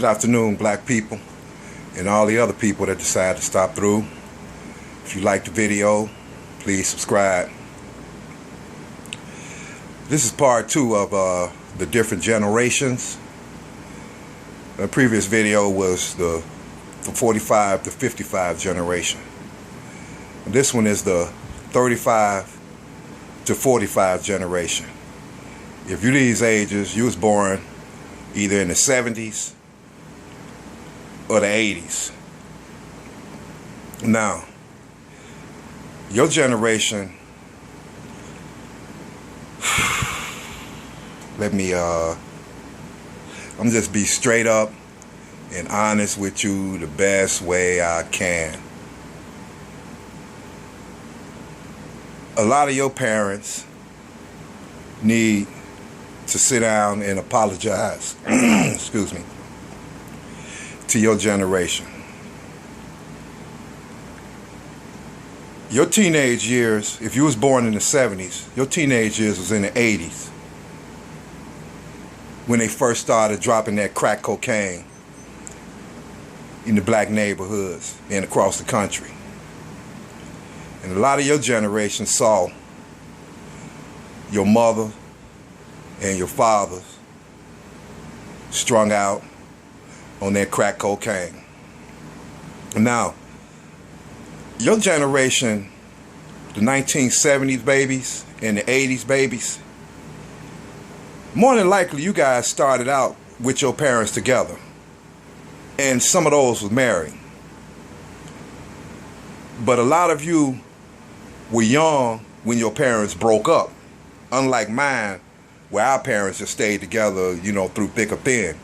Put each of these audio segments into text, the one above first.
Good afternoon, black people, and all the other people that decide to stop through. If you like the video, please subscribe. This is part 2 of the different generations. The previous video was the 45 to 55 generation. This one is the 35 to 45 generation. If you're these ages, you was born either in the 70s or the 80s. Now, your generation, I'm just be straight up and honest with you the best way I can. A lot of your parents need to sit down and apologize, excuse me, to your generation. Your teenage years, if you was born in the 70s, your teenage years was in the 80s when they first started dropping that crack cocaine in the black neighborhoods and across the country. And a lot of your generation saw your mother and your fathers strung out on that crack cocaine. Now, your generation, the 1970s babies and the 80s babies, more than likely you guys started out with your parents together, and some of those was married. But a lot of you were young when your parents broke up, unlike mine, where our parents just stayed together, through thick or thin.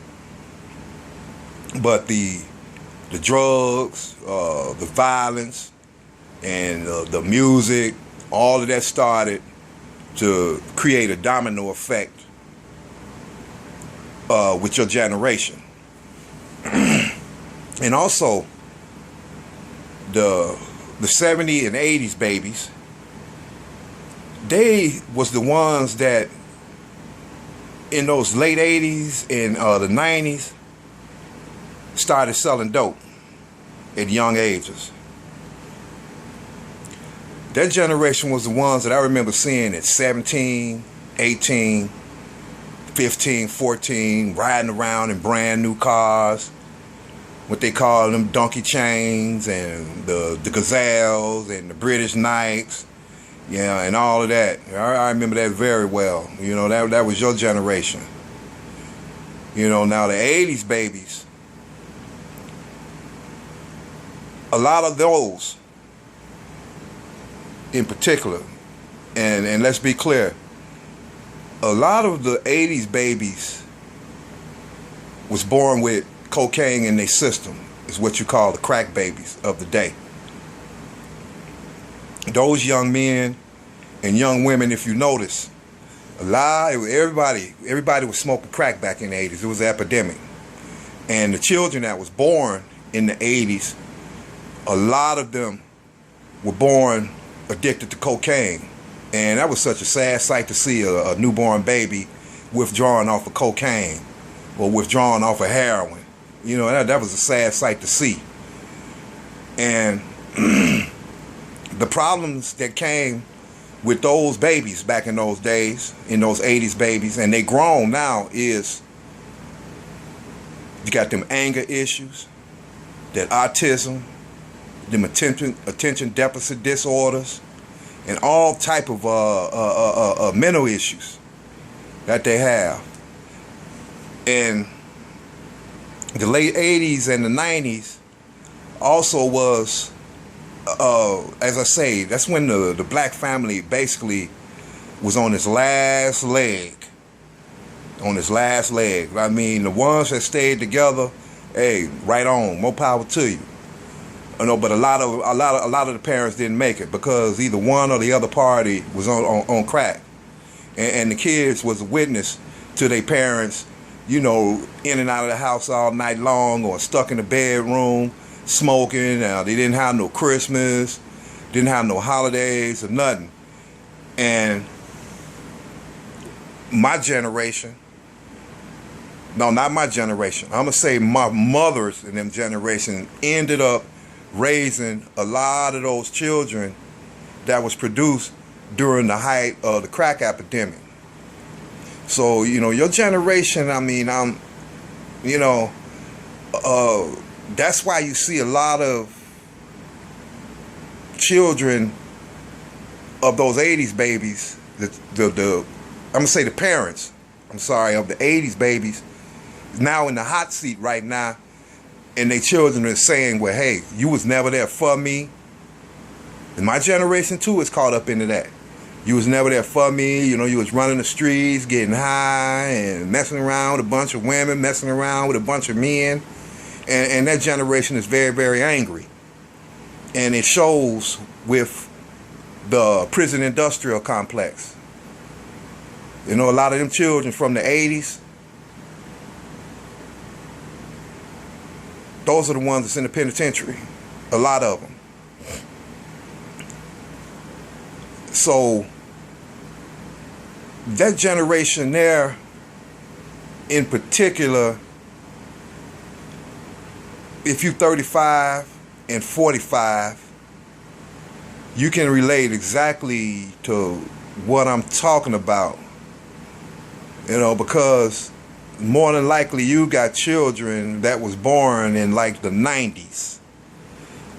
But the drugs, the violence, and the music, all of that started to create a domino effect with your generation. And also, the 70s and 80s babies, they was the ones that in those late 80s and the 90s started selling dope at young ages. That generation was the ones that I remember seeing at 17, 18, 15, 14, riding around in brand new cars, what they call them donkey chains, and the Gazelles and the British Knights, and all of that. I remember that very well. That was your generation. Now the 80s babies, a lot of those in particular, and let's be clear, a lot of the 80s babies was born with cocaine in their system, is what you call the crack babies of the day. Those young men and young women, if you notice, everybody was smoking crack back in the 80s. It was an epidemic. And the children that was born in the 80s, a lot of them were born addicted to cocaine. And that was such a sad sight to see a newborn baby withdrawing off of cocaine or withdrawing off of heroin. That was a sad sight to see. And the problems that came with those babies back in those days, in those 80s babies, and they grown now, is you got them anger issues, that autism, them attention deficit disorders, and all type of mental issues that they have. And the late 80s and the 90s also was, as I say, that's when the black family basically was on its last leg. I mean, the ones that stayed together, hey, right on, more power to you. But a lot of the parents didn't make it because either one or the other party was on crack, and the kids was a witness to their parents, in and out of the house all night long, or stuck in the bedroom smoking. They didn't have no Christmas, didn't have no holidays or nothing. And my generation, No, not my generation. I'm gonna say my mother's and them generation ended up raising a lot of those children that was produced during the height of the crack epidemic. So, your generation, that's why you see a lot of children of those 80s babies, I'm gonna say the parents, of the 80s babies, now in the hot seat right now, and their children are saying, well, hey, you was never there for me. And my generation too is caught up into that. You was never there for me. You was running the streets, getting high and messing around with a bunch of women, messing around with a bunch of men. And that generation is very, very angry. And it shows with the prison industrial complex. A lot of them children from the 80s, those are the ones that's in the penitentiary. A lot of them. So that generation there in particular, if you're 35 and 45, you can relate exactly to what I'm talking about. Because more than likely you got children that was born in like the 90s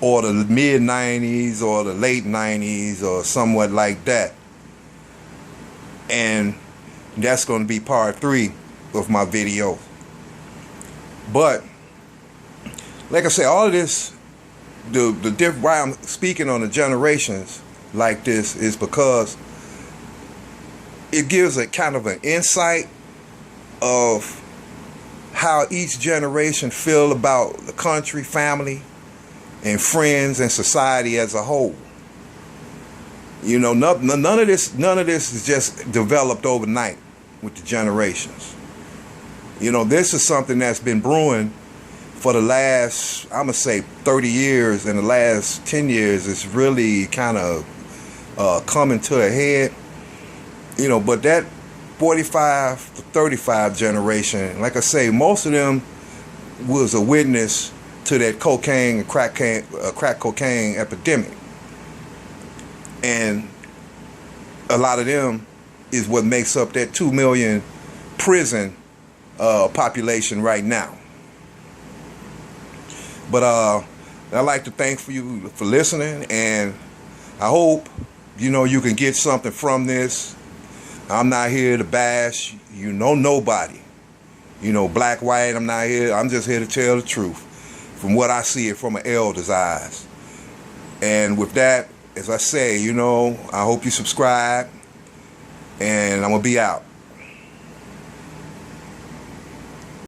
or the mid 90s or the late 90s or somewhat like that. And that's going to be part 3 of my video. But like I say, all of this, why I'm speaking on the generations like this is because it gives a kind of an insight of how each generation feel about the country, family, and friends and society as a whole. None of this is just developed overnight with the generations. This is something that's been brewing for the last, I'm gonna say 30 years, and the last 10 years it's really kind of coming to a head. But that 45 to 35 generation, like I say, most of them was a witness to that cocaine and crack cocaine epidemic. And a lot of them is what makes up that 2 million prison population right now. But I'd like to thank you for listening, and I hope you can get something from this. I'm not here to bash nobody. Black, white, I'm not here. I'm just here to tell the truth from what I see it from an elder's eyes. And with that, as I say, I hope you subscribe, and I'm gonna be out.